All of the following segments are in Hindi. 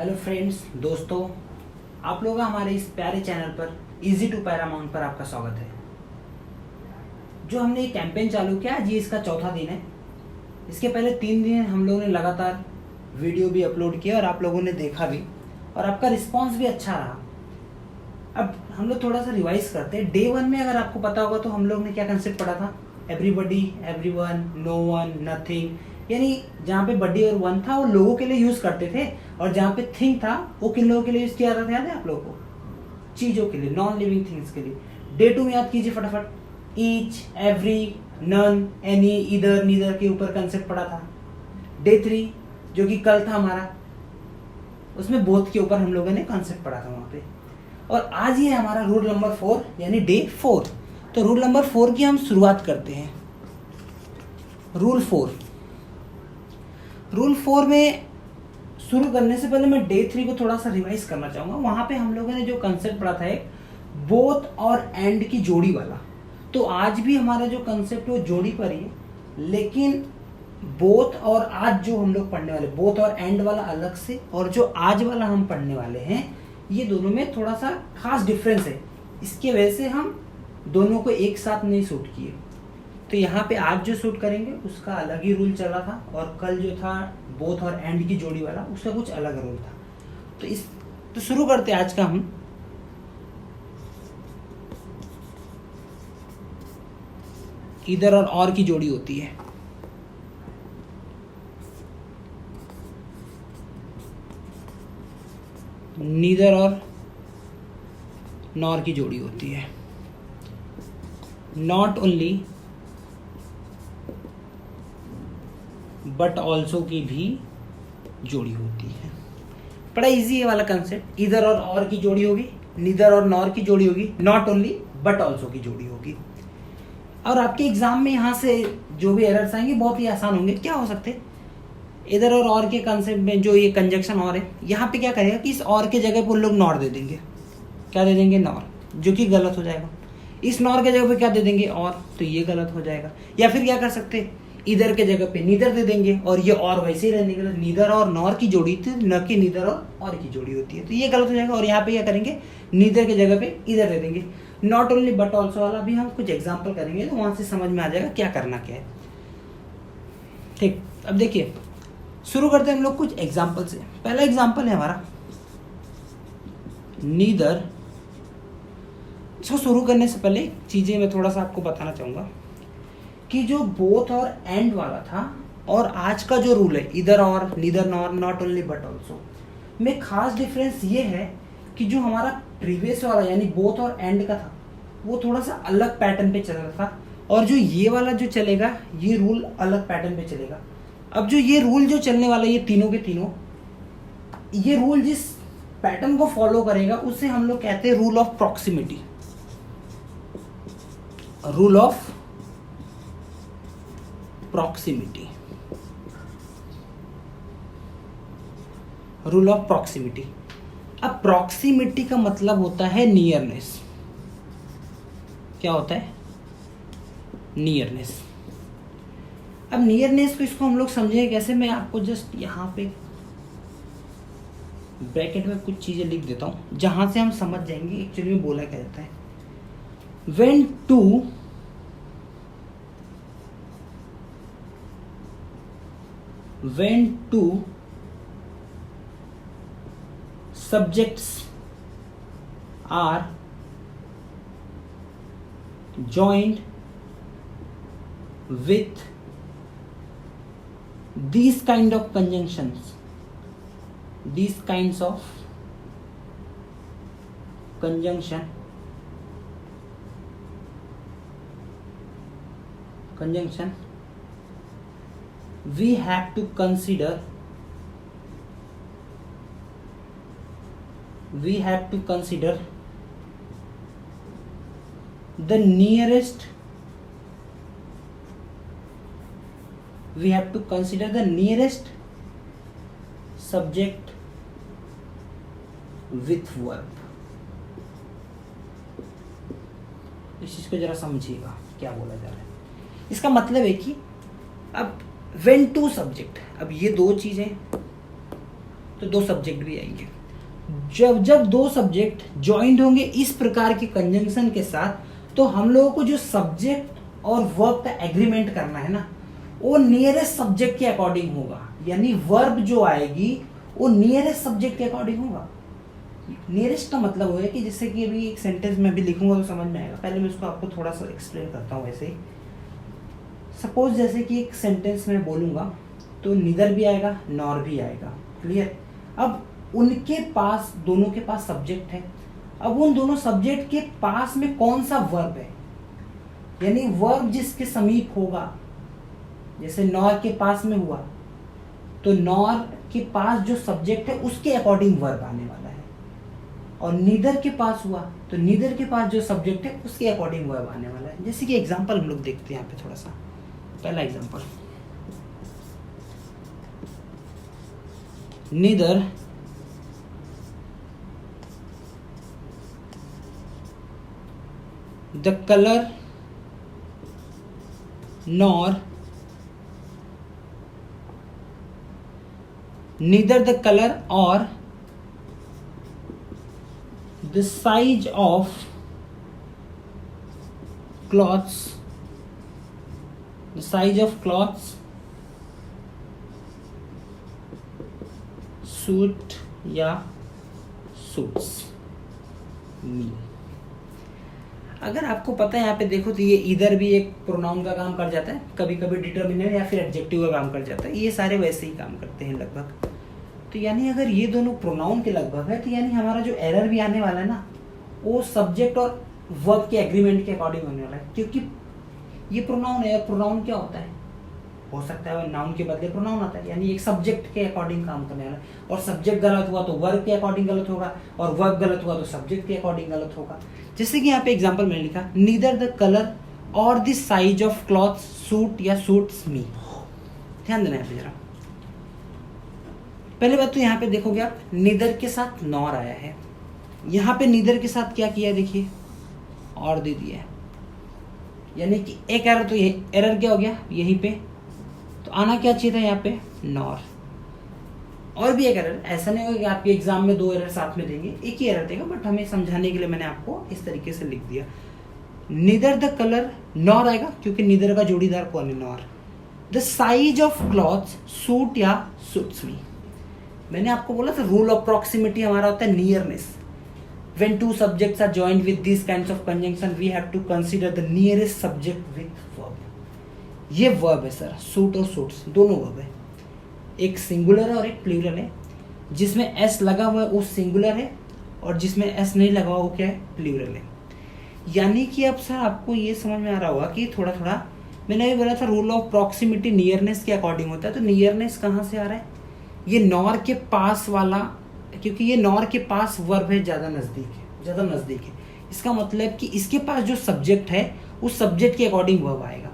हेलो फ्रेंड्स, दोस्तों, आप लोग हमारे इस प्यारे चैनल पर इजी टू पैरामाउंट पर आपका स्वागत है। जो हमने ये कैंपेन चालू किया, आज ये इसका चौथा दिन है। इसके पहले 3 दिन हम लोगों ने लगातार वीडियो भी अपलोड किया और आप लोगों ने देखा भी और आपका रिस्पांस भी अच्छा रहा। अब हम लोग थोड़ा सा रिवाइज करते हैं। डे 1 में अगर आपको पता होगा तो हम लोग ने क्या कंसेप्ट पढ़ा था? Everybody, everyone, no one, nothing. यानी जहाँ पे बडी और वन था वो लोगों के लिए यूज करते थे और जहाँ पे थिंग था वो किन लोगों के लिए यूज किया जाता था? याद है आप लोगों को? चीजों के लिए, नॉन लिविंग थिंग्स के लिए। डे 2 में याद कीजिए फटाफट। ईच, एवरी, नन, एनी, इधर, नीदर के ऊपर कंसेप्ट पढ़ा था। डे 3 जो कि कल था हमारा, उसमें बोथ के ऊपर हम लोगों ने कंसेप्ट पढ़ा था वहां पे। और आज ये हमारा रूल नंबर 4 यानी डे 4। तो रूल नंबर 4 की हम शुरुआत करते हैं। रूल 4 में शुरू करने से पहले मैं डे 3 को थोड़ा सा रिवाइज करना चाहूंगा। वहां पे हम लोगों ने जो कंसेप्ट पढ़ा था एक बोथ और एंड की जोड़ी वाला। तो आज भी हमारा जो कंसेप्ट है वो जोड़ी पर ही है, लेकिन बोथ और आज जो हम लोग पढ़ने वाले, बोथ और एंड वाला अलग से, और जो आज वाला हम पढ़ने वाले हैं ये दोनों में थोड़ा सा खास डिफरेंस है। इसकी वजह से हम दोनों को एक साथ नहीं शूट किए। तो यहाँ पे आज जो शूट करेंगे उसका अलग ही रूल चला था और कल जो था बोथ और एंड की जोड़ी वाला उसका कुछ अलग रूल था। तो शुरू करते आज का हम। इधर और की जोड़ी होती है। नीदर और नॉर की जोड़ी होती है। नॉट ओनली बट ऑल्सो की भी जोड़ी होती है। बड़ा इजी है वाला कंसेप्ट। इधर और की जोड़ी होगी, नीदर और नॉर की जोड़ी होगी, नॉट ओनली बट ऑल्सो की जोड़ी होगी। और आपके एग्जाम में यहाँ से जो भी एरर्स आएंगे बहुत ही आसान होंगे। क्या हो सकते? इधर और के कंसेप्ट में जो ये कंजक्शन और है, यहाँ पे क्या करेगा कि इस और के जगह पर लोग नॉर दे देंगे। क्या दे देंगे? नॉर, जो कि गलत हो जाएगा। इस नॉर के जगह पे क्या दे देंगे? और, तो ये गलत हो जाएगा। या फिर क्या कर सकते? इधर के जगह पे नीदर दे देंगे और ये और वैसे ही रहने के लिए नीदर और नॉर की जोड़ी थी, न कि नीदर और की जोड़ी होती है, तो ये गलत हो जाएगा। और यहाँ पे क्या करेंगे? नीदर के जगह पे इधर दे देंगे। नॉट ओनली बट ऑल्सो वाला भी हम कुछ एग्जाम्पल करेंगे तो वहां से समझ में आ जाएगा क्या करना क्या है। ठीक, अब देखिए शुरू करते हैं हम लोग कुछ एग्जाम्पल से। पहला एग्जाम्पल है हमारा नीदर। इसको शुरू करने से पहले चीजें मैं थोड़ा सा आपको बताना चाहूंगा कि जो बोथ और एंड वाला था और आज का जो रूल है इधर और, neither nor, not only but also, में खास डिफरेंस ये है कि जो हमारा प्रीवियस वाला यानी बोथ और एंड का था वो थोड़ा सा अलग पैटर्न पे चल रहा था, और जो ये वाला जो चलेगा ये रूल अलग पैटर्न पे चलेगा। अब जो ये रूल जो चलने वाला है ये तीनों के तीनों, ये रूल जिस पैटर्न को फॉलो करेगा उसे हम लोग कहते हैं rule of proximity. Rule of proximity, rule of proximity. अब प्रॉक्सिमिटी का मतलब होता है नियरनेस। क्या होता है? नियरनेस। अब नियरनेस को इसको हम लोग समझेंगे कैसे? मैं आपको जस्ट यहाँ पे ब्रैकेट में कुछ चीजें लिख देता हूं जहां से हम समझ जाएंगे एक्चुअली में बोला क्या जाता है। when two subjects are joined with these kind of conjunctions, these kinds of conjunction, we have to consider the nearest subject with verb। इस चीज को जरा समझिएगा क्या बोला जा रहा है। इसका मतलब है कि अब when two subject, अब ये दो चीजें, तो दो सब्जेक्ट भी आएंगे। जब जब दो सब्जेक्ट ज्वाइंट होंगे इस प्रकार के कंजंक्शन के साथ, तो हम लोगों को जो सब्जेक्ट और वर्ब का एग्रीमेंट करना है ना, वो नियरेस्ट सब्जेक्ट के अकॉर्डिंग होगा। यानी वर्ब जो आएगी वो नियरेस्ट सब्जेक्ट के अकॉर्डिंग होगा। नियरेस्ट का मतलब है कि जैसे कि अभी एक सेंटेंस में भी लिखूंगा तो समझ में आएगा। पहले मैं उसको आपको थोड़ा सा एक्सप्लेन करता हूँ। ऐसे सपोज जैसे कि एक सेंटेंस में बोलूंगा तो निदर भी आएगा नॉर भी आएगा। क्लियर। अब उनके पास, दोनों के पास सब्जेक्ट है। अब उन दोनों सब्जेक्ट के पास में कौन सा वर्ब है, यानी वर्ब जिसके समीप होगा। जैसे नॉर के पास में हुआ तो नॉर के पास जो सब्जेक्ट है उसके अकॉर्डिंग वर्ब आने वाला है, और नीदर के पास हुआ तो नीदर के पास जो सब्जेक्ट है उसके अकॉर्डिंग वर्ब आने वाला है। जैसे कि एग्जांपल हम लोग देखते हैं यहाँ पे थोड़ा सा। पहला example, neither the colour nor neither the color or the size of cloths suit या suits me। अगर आपको पता है यहाँ पे देखो तो ये इधर भी एक प्रोनाउन का काम कर जाता है, कभी कभी डिटर्मिनर या फिर एडजेक्टिव का काम कर जाता है। ये सारे वैसे ही काम करते हैं लगभग। तो यानी अगर ये दोनों प्रोनाउन के लगभग है तो यानी हमारा जो एरर भी आने वाला है ना, वो सब्जेक्ट और वर्ब के एग्रीमेंट के अकॉर्डिंग होने वाला है। क्योंकि ये प्रोनाउन है, प्रोनाउन क्या होता है, हो सकता है नाउन के बदले प्रोनाउन आता है, यानी एक सब्जेक्ट के अकॉर्डिंग काम करने वाला है। और सब्जेक्ट गलत हुआ तो वर्ब के अकॉर्डिंग गलत होगा, और वर्ब गलत हुआ तो सब्जेक्ट के अकॉर्डिंग गलत होगा। जैसे कि यहाँ पे एग्जांपल मैंने लिखा, नीदर द कलर और the size of cloth suit या सूट्स मी। ध्यान देना यहाँ पे जरा। पहले बात तो यहाँ पे देखोगे आप, नीदर के साथ नॉर आया है। यहाँ पे नीदर के साथ क्या किया देखिए, और दे दिया है। यानी कि एक एरर, तो ये एरर क्या हो गया यहीं पे, तो आना क्या चाहिए था यहाँ पे नॉर। और भी एक एरर, ऐसा नहीं होगा कि आपके एग्जाम में दो एरर साथ में देंगे, एक ही एरर देगा, बट हमें समझाने के लिए मैंने आपको इस तरीके से लिख दिया। नीदर द कलर, नॉर आएगा क्योंकि नीदर का जोड़ीदार कौन है, nor. The size of cloth suit या सूट्स मी। मैंने आपको बोला था रूल ऑफ प्रॉक्सिमिटी हमारा होता है nearness. When two subjects are joined with these kinds of conjunction, we have to consider the nearest subject with verb. ये वर्ब है सर, सूट और सूट्स दोनों वर्ब है। एक सिंगुलर है और एक प्लूरल है। जिसमें एस लगा हुआ है वो सिंगुलर है, और जिसमें एस नहीं लगा हुआ वो क्या है, प्लूरल है। यानी कि अब सर आपको ये समझ में आ रहा होगा कि थोड़ा थोड़ा मैंने भी बोला था रूल ऑफ प्रॉक्सिमिटी नियरनेस के अकॉर्डिंग होता है। तो नियरनेस कहाँ से आ रहा है, ये नॉर के पास वाला, क्योंकि ये नॉर के पास वर्ब है, ज़्यादा नज़दीक है। इसका मतलब कि इसके पास जो सब्जेक्ट है उस सब्जेक्ट के अकॉर्डिंग वर्ब आएगा।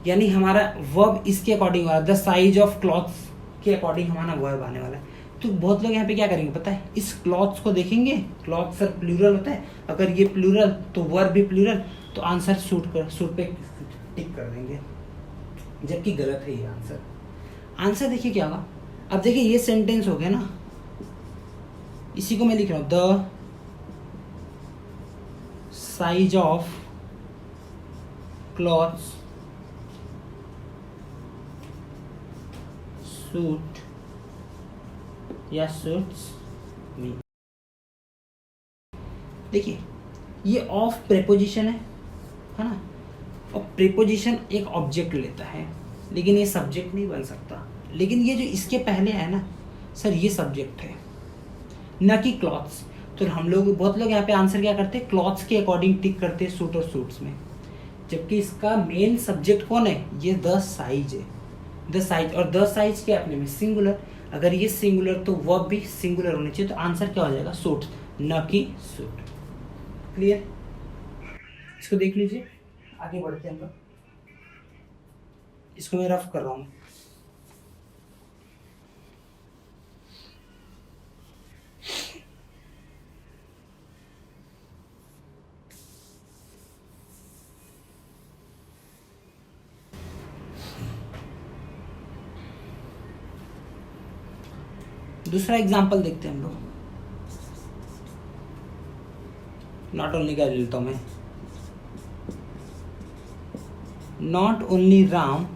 यानी हमारा वर्ब इसके अकॉर्डिंग आ रहा है, द साइज ऑफ क्लॉथ्स के अकॉर्डिंग हमारा वर्ब आने वाला है। तो बहुत लोग यहाँ पे क्या करेंगे पता है, इस क्लॉथ्स को देखेंगे, क्लॉथ सर प्लूरल होता है, अगर ये प्लूरल तो वर्ब भी प्लूरल, तो आंसर सूट पे टिक कर देंगे, जबकि गलत है ये आंसर। आंसर देखिए क्या होगा। अब देखिए ये सेंटेंस हो गया ना, इसी को मैं लिख रहा हूं, the size of clothes suit या सूट्स मी। देखिए ये ऑफ प्रेपोजिशन है ना, और प्रेपोजिशन एक ऑब्जेक्ट लेता है, लेकिन ये सब्जेक्ट नहीं बन सकता। लेकिन ये जो इसके पहले है ना सर, ये सब्जेक्ट है, न कि क्लॉथ्स। तो हम लोग, बहुत लोग यहाँ पे आंसर क्या करते हैं, क्लॉथ्स के अकॉर्डिंग टिक करते हैं सूट और सूट्स में, जबकि इसका मेन सब्जेक्ट कौन है, ये द साइज है, द साइज। और द साइज क्या अपने में सिंगुलर, अगर ये सिंगुलर तो वर्ब भी सिंगुलर होनी चाहिए, तो आंसर क्या हो जाएगा, सूट, न कि सूट। क्लियर, इसको देख लीजिए। आगे बढ़ते हैं हम लोग, इसको मैं रफ कर रहा हूँ। दूसरा एग्जाम्पल देखते हैं हम लोग। नॉट ओनली का लेता हूं मैं, not only Ram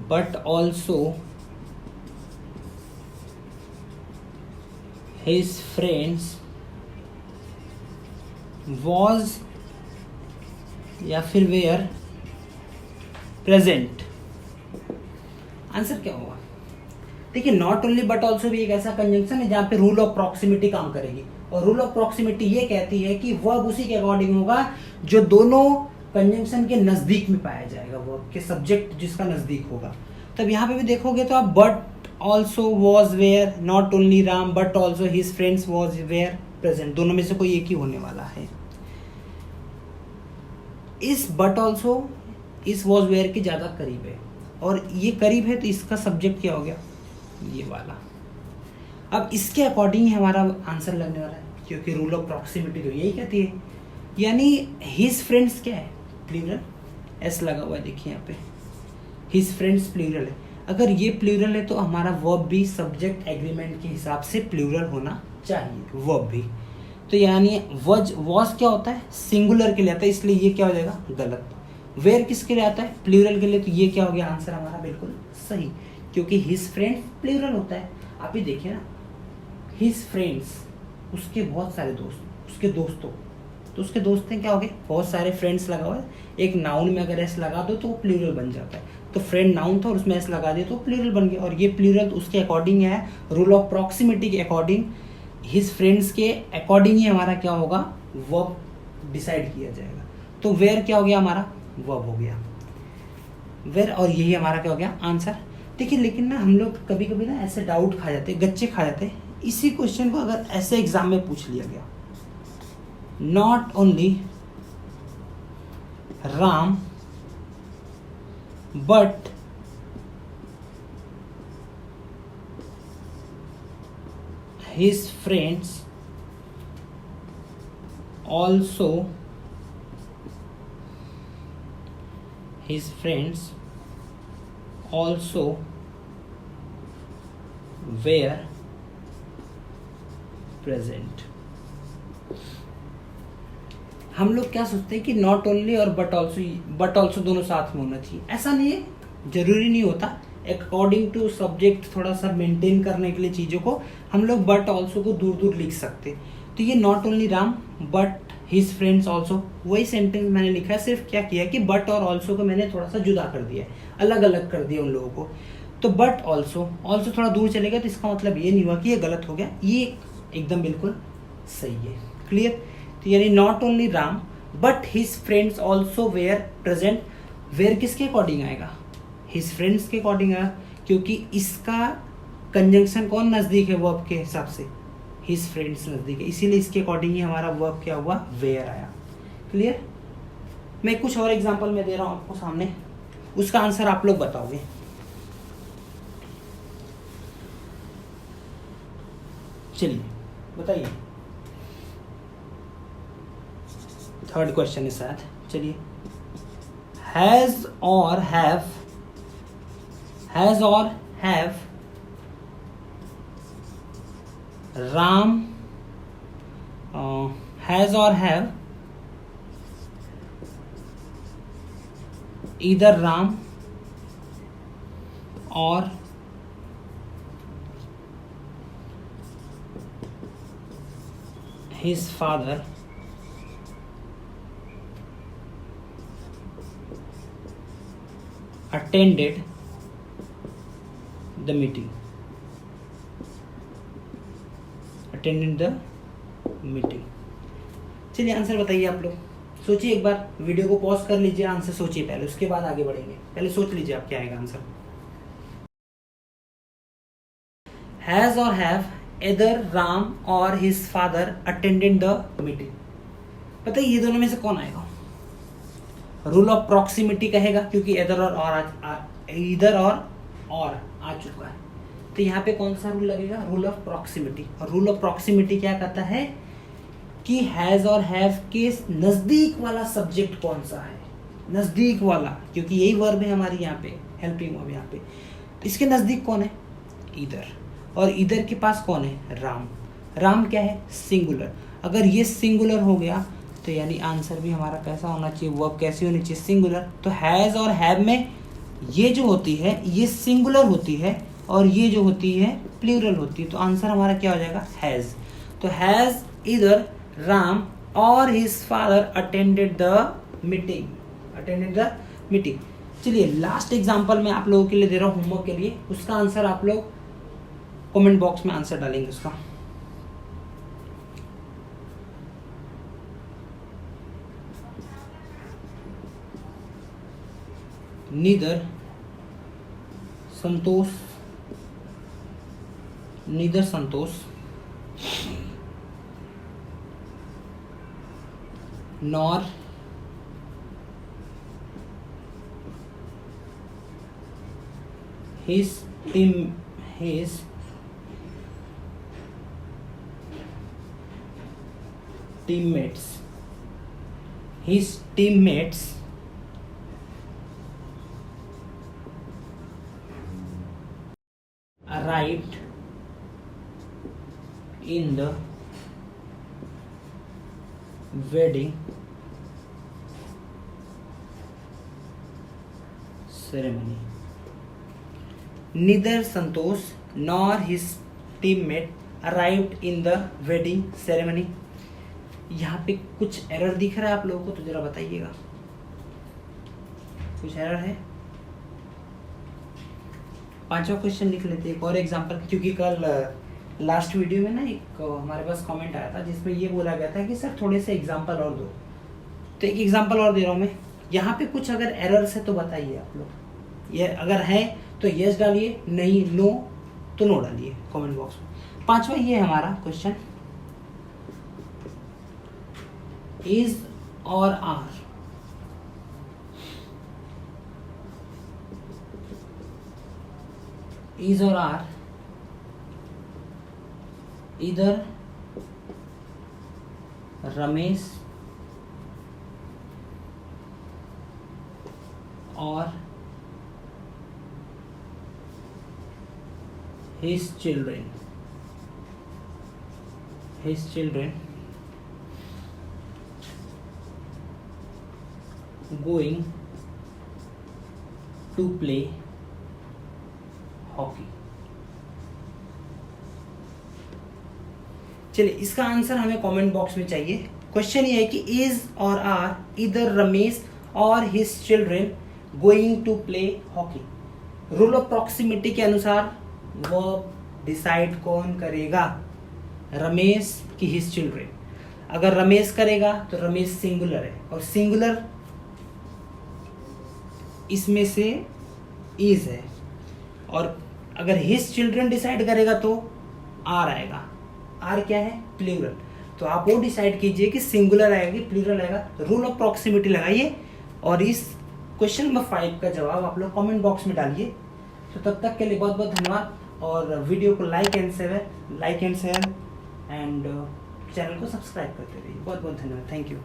but also his friends was या फिर were present। आंसर क्या होगा? देखिए नॉट ओनली बट ऑल्सो भी एक ऐसा कंजंक्शन है जहां पे रूल ऑफ प्रॉक्सिमिटी काम करेगी, और रूल ऑफ प्रॉक्सिमिटी ये कहती है कि वर्ब उसी के अकॉर्डिंग होगा जो दोनों कंजंक्शन के नजदीक में पाया जाएगा, वर्ब के सब्जेक्ट जिसका नजदीक होगा। तब यहाँ पे भी देखोगे तो आप but also was were, not only Ram but also his friends was were present, दोनों में से कोई एक ही होने वाला है। इस बट ऑल्सो इस वॉज वेयर के ज्यादा करीब है, और ये करीब है तो इसका सब्जेक्ट क्या हो गया, ये वाला। अब इसके अकॉर्डिंग ही हमारा आंसर लगने वाला है, क्योंकि रूल ऑफ प्रॉक्सिमिटी तो यही कहती है। यानी हिज फ्रेंड्स क्या है, प्लूरल, एस लगा हुआ है देखिए यहाँ पे, हिज फ्रेंड्स प्लूरल है। अगर ये प्लूरल है तो हमारा वर्ब भी सब्जेक्ट एग्रीमेंट के हिसाब से प्लूरल होना चाहिए, वर्ब भी। तो यानी वॉज क्या होता है, सिंगुलर के लिए आता है, इसलिए ये क्या हो जाएगा, गलत। वेयर किसके लिए आता है, प्लूरल के लिए, तो ये क्या हो गया आंसर हमारा बिल्कुल सही, क्योंकि हिज फ्रेंड्स प्लूरल होता है। आप ही देखिए ना, हिज फ्रेंड्स उसके बहुत सारे दोस्त, उसके दोस्तों, तो उसके दोस्त हैं क्या हो गए, बहुत सारे फ्रेंड्स लगा हुआ है। एक नाउन में अगर एस लगा दो तो वो प्लूरल बन जाता है, तो फ्रेंड नाउन था और उसमें एस लगा दिया तो प्लूरल बन गया, और ये प्लूरल उसके अकॉर्डिंग है, रूल ऑफ प्रॉक्सिमिटी के अकॉर्डिंग, हिज फ्रेंड्स के अकॉर्डिंग ही हमारा क्या होगा, वर्ब डिसाइड किया जाएगा। तो वेयर क्या हो गया हमारा, वर्ब हो गया वेयर, और यही हमारा क्या हो गया आंसर। देखिए लेकिन ना हम लोग कभी कभी ना ऐसे डाउट खा जाते, गच्चे खा जाते, इसी क्वेश्चन को अगर ऐसे एग्जाम में पूछ लिया गया, not only Ram but his friends also were present। हम लोग क्या सोचते हैं कि नॉट ओनली और बट ऑल्सो दोनों साथ में होना चाहिए, ऐसा नहीं है, जरूरी नहीं होता। अकॉर्डिंग टू सब्जेक्ट थोड़ा सा मेंटेन करने के लिए चीज़ों को हम लोग बट ऑल्सो को दूर दूर लिख सकते। तो ये not only Ram but his friends also, वही सेंटेंस मैंने लिखा है, सिर्फ क्या किया कि बट और ऑल्सो को मैंने थोड़ा सा जुदा कर दिया, अलग अलग कर दिया उन लोगों को। तो बट ऑल्सो थोड़ा दूर चलेगा तो इसका मतलब ये नहीं हुआ कि ये गलत हो गया, ये एकदम बिल्कुल सही है। क्लियर? तो यानी not only Ram but his friends also were present. Were किसके अकॉर्डिंग आएगा, हिज फ्रेंड्स के अकॉर्डिंग आएगा, क्योंकि इसका कंजंक्शन कौन नजदीक है वर्ब के हिसाब से, हिज फ्रेंड्स नजदीक है, इसीलिए इसके अकॉर्डिंग ही हमारा वर्ब क्या हुआ, वेयर आया। क्लियर? मैं कुछ और एग्जांपल में दे रहा हूं आपको सामने, उसका आंसर आप लोग बताओगे। चलिए बताइए, थर्ड क्वेश्चन है शायद। चलिए, हैज और हैव राम, हैज और हैव either राम और his father attended the meeting। चलिए आंसर बताइए आप लोग, सोचिए एक बार, वीडियो को पॉज कर लीजिए, आंसर सोचिए पहले, उसके बाद आगे बढ़ेंगे। पहले सोच लीजिए आप क्या आएगा आंसर। हैज और हैव either राम और his father attended the meeting. पता है ये दोनों में से कौन आएगा, रूल ऑफ प्रॉक्सिमिटी कहेगा, क्योंकि इधर और आ चुका है, तो यहाँ पे कौन सा रूल लगेगा, रूल ऑफ प्रॉक्सिमिटी। और रूल ऑफ प्रॉक्सिमिटी क्या कहता है कि हैज और हैव के नजदीक वाला सब्जेक्ट कौन सा है, नजदीक वाला, क्योंकि यही वर्ब है हमारी यहाँ पे, हेल्पिंग वर्ब यहाँ पे। इसके नज़दीक कौन है? इधर, और इधर के पास कौन है? राम। राम क्या है? सिंगुलर। अगर ये सिंगुलर हो गया तो यानी आंसर भी हमारा कैसा होना चाहिए? वर्ब कैसी होनी चाहिए? सिंगुलर। तो हैज़ और हैव में ये जो होती है ये सिंगुलर होती है और ये जो होती है प्लूरल होती है। तो आंसर हमारा क्या हो जाएगा? हैज़। तो हैज़ इधर राम और his father attended the meeting, attended the meeting. चलिए लास्ट एग्जांपल मैं आप लोगों के लिए दे रहा हूँ होमवर्क के लिए, उसका आंसर आप लोग कमेंट बॉक्स में आंसर डालेंगे उसका। neither Santosh nor his teammates arrived in the wedding ceremony. Neither Santosh nor his teammate arrived in the wedding ceremony. यहाँ पे कुछ एरर दिख रहा है आप लोगों को तो जरा बताइएगा, कुछ एरर है? पांचवा क्वेश्चन लिख लेते हैं, एक और एग्जांपल, क्योंकि कल लास्ट वीडियो में ना एक हमारे पास कमेंट आया था जिसमें ये बोला गया था कि सर थोड़े से एग्जांपल और दो। तो एक एग्जांपल और दे रहा हूँ मैं। यहाँ पे कुछ अगर एरर्स है तो बताइए आप लोग, ये अगर है तो यस डालिए, नहीं नो तो नो डालिए कमेंट बॉक्स में। पांचवा ये है हमारा क्वेश्चन, इज और आर। इज और आर इधर रमेश और his children going to play hockey. चलिए इसका आंसर हमें कमेंट बॉक्स में चाहिए। क्वेश्चन ये है कि इज और आर इधर रमेश और his children going to play hockey. Rule of proximity के अनुसार वर्ब डिसाइड कौन करेगा? रमेश की हिज चिल्ड्रेन। अगर रमेश करेगा तो रमेश सिंगुलर है और सिंगुलर इसमें से इज है, और अगर हिज चिल्ड्रन डिसाइड करेगा तो आर आएगा। आर क्या है? प्लूरल। तो आप वो डिसाइड कीजिए कि सिंगुलर आएगा कि प्लूरल आएगा। रूल ऑफ प्रॉक्सिमिटी लगाइए और इस क्वेश्चन नंबर 5 का जवाब आप लोग कमेंट बॉक्स में डालिए। तो तब तक के लिए बहुत बहुत धन्यवाद, और वीडियो को like and share and channel को सब्सक्राइब करते रहिए। बहुत बहुत धन्यवाद। Thank you.